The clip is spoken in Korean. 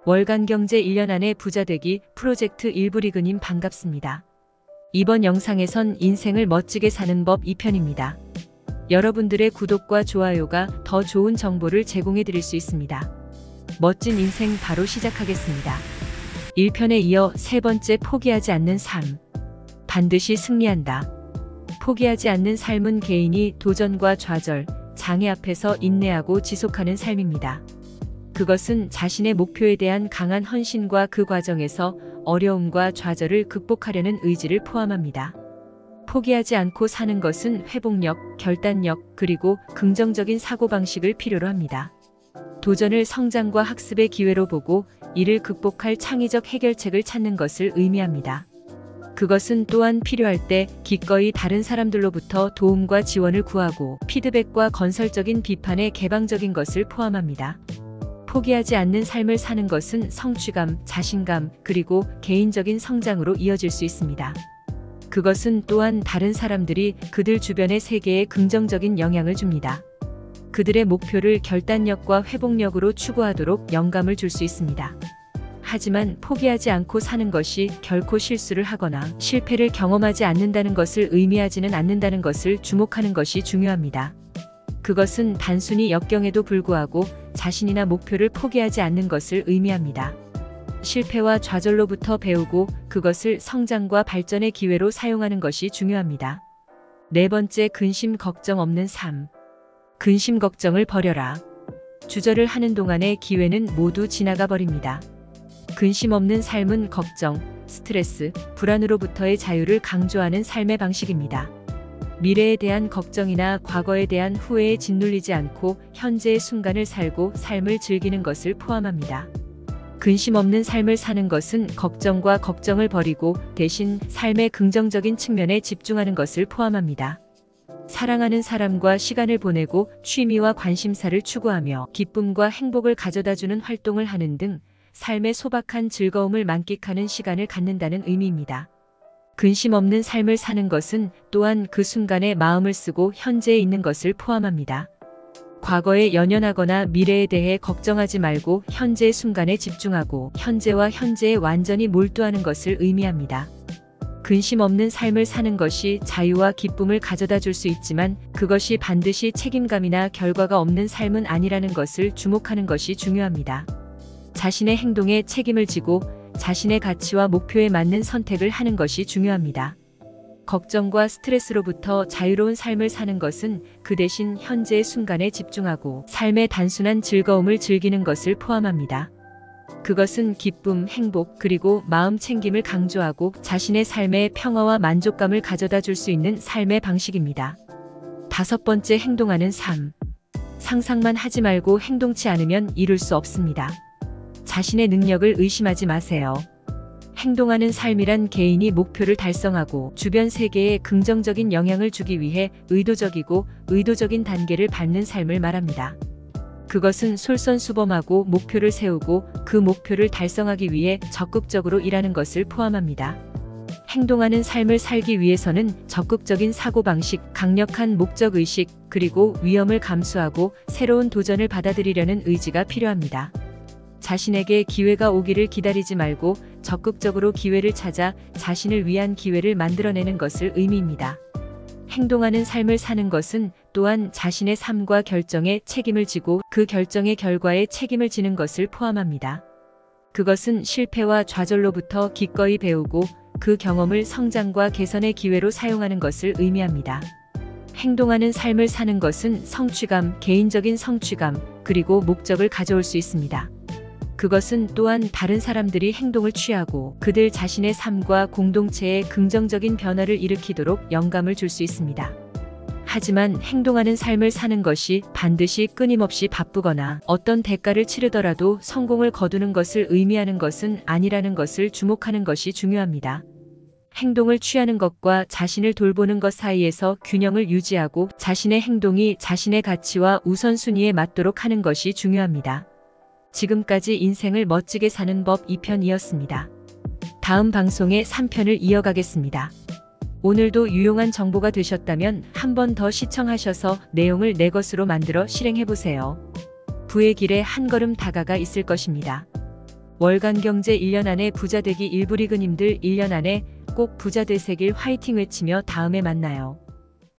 월간경제 1년 안에 부자되기 프로젝트 일부리그님 반갑습니다. 이번 영상에선 인생을 멋지게 사는 법 2편입니다. 여러분들의 구독과 좋아요가 더 좋은 정보를 제공해 드릴 수 있습니다. 멋진 인생 바로 시작하겠습니다. 1편에 이어 세 번째 포기하지 않는 삶. 반드시 승리한다. 포기하지 않는 삶은 개인이 도전과 좌절, 장애 앞에서 인내하고 지속하는 삶입니다. 그것은 자신의 목표에 대한 강한 헌신과 그 과정에서 어려움과 좌절을 극복하려는 의지를 포함합니다. 포기하지 않고 사는 것은 회복력, 결단력, 그리고 긍정적인 사고방식을 필요로 합니다. 도전을 성장과 학습의 기회로 보고 이를 극복할 창의적 해결책을 찾는 것을 의미합니다. 그것은 또한 필요할 때 기꺼이 다른 사람들로부터 도움과 지원을 구하고 피드백과 건설적인 비판에 개방적인 것을 포함합니다. 포기하지 않는 삶을 사는 것은 성취감, 자신감, 그리고 개인적인 성장으로 이어질 수 있습니다. 그것은 또한 다른 사람들이 그들 주변의 세계에 긍정적인 영향을 줍니다. 그들의 목표를 결단력과 회복력으로 추구하도록 영감을 줄 수 있습니다. 하지만 포기하지 않고 사는 것이 결코 실수를 하거나 실패를 경험하지 않는다는 것을 의미하지는 않는다는 것을 주목하는 것이 중요합니다. 그것은 단순히 역경에도 불구하고 자신이나 목표를 포기하지 않는 것을 의미합니다. 실패와 좌절로부터 배우고 그것을 성장과 발전의 기회로 사용하는 것이 중요합니다. 네 번째, 근심 걱정 없는 삶. 근심 걱정을 버려라. 주저를 하는 동안의 기회는 모두 지나가 버립니다. 근심 없는 삶은 걱정, 스트레스, 불안으로부터의 자유를 강조하는 삶의 방식입니다. 미래에 대한 걱정이나 과거에 대한 후회에 짓눌리지 않고 현재의 순간을 살고 삶을 즐기는 것을 포함합니다. 근심 없는 삶을 사는 것은 걱정과 걱정을 버리고 대신 삶의 긍정적인 측면에 집중하는 것을 포함합니다. 사랑하는 사람과 시간을 보내고 취미와 관심사를 추구하며 기쁨과 행복을 가져다주는 활동을 하는 등 삶의 소박한 즐거움을 만끽하는 시간을 갖는다는 의미입니다. 근심 없는 삶을 사는 것은 또한 그 순간에 마음을 쓰고 현재에 있는 것을 포함합니다. 과거에 연연하거나 미래에 대해 걱정하지 말고 현재의 순간에 집중하고 현재와 현재에 완전히 몰두하는 것을 의미합니다. 근심 없는 삶을 사는 것이 자유와 기쁨을 가져다 줄 수 있지만 그것이 반드시 책임감이나 결과가 없는 삶은 아니라는 것을 주목하는 것이 중요합니다. 자신의 행동에 책임을 지고 자신의 가치와 목표에 맞는 선택을 하는 것이 중요합니다. 걱정과 스트레스로부터 자유로운 삶을 사는 것은 그 대신 현재의 순간에 집중하고 삶의 단순한 즐거움을 즐기는 것을 포함합니다. 그것은 기쁨, 행복, 그리고 마음 챙김을 강조하고 자신의 삶에 평화와 만족감을 가져다 줄 수 있는 삶의 방식입니다. 다섯 번째, 행동하는 삶. 상상만 하지 말고 행동치 않으면 이룰 수 없습니다. 자신의 능력을 의심하지 마세요. 행동하는 삶이란 개인이 목표를 달성하고 주변 세계에 긍정적인 영향을 주기 위해 의도적인 단계를 밟는 삶을 말합니다. 그것은 솔선수범하고 목표를 세우고 그 목표를 달성하기 위해 적극적으로 일하는 것을 포함합니다. 행동하는 삶을 살기 위해서는 적극적인 사고방식, 강력한 목적의식, 그리고 위험을 감수하고 새로운 도전을 받아들이려는 의지가 필요합니다. 자신에게 기회가 오기를 기다리지 말고 적극적으로 기회를 찾아 자신을 위한 기회를 만들어내는 것을 의미합니다. 행동하는 삶을 사는 것은 또한 자신의 삶과 결정에 책임을 지고 그 결정의 결과에 책임을 지는 것을 포함합니다. 그것은 실패와 좌절로부터 기꺼이 배우고 그 경험을 성장과 개선의 기회로 사용하는 것을 의미합니다. 행동하는 삶을 사는 것은 성취감, 개인적인 성취감, 그리고 목적을 가져올 수 있습니다. 그것은 또한 다른 사람들이 행동을 취하고 그들 자신의 삶과 공동체에 긍정적인 변화를 일으키도록 영감을 줄 수 있습니다. 하지만 행동하는 삶을 사는 것이 반드시 끊임없이 바쁘거나 어떤 대가를 치르더라도 성공을 거두는 것을 의미하는 것은 아니라는 것을 주목하는 것이 중요합니다. 행동을 취하는 것과 자신을 돌보는 것 사이에서 균형을 유지하고 자신의 행동이 자신의 가치와 우선순위에 맞도록 하는 것이 중요합니다. 지금까지 인생을 멋지게 사는 법 2편이었습니다. 다음 방송에 3편을 이어가겠습니다. 오늘도 유용한 정보가 되셨다면 한 번 더 시청하셔서 내용을 내 것으로 만들어 실행해보세요. 부의 길에 한 걸음 다가가 있을 것입니다. 월간 경제 1년 안에 부자 되기 일부리그님들 1년 안에 꼭 부자 되세길 화이팅 외치며 다음에 만나요.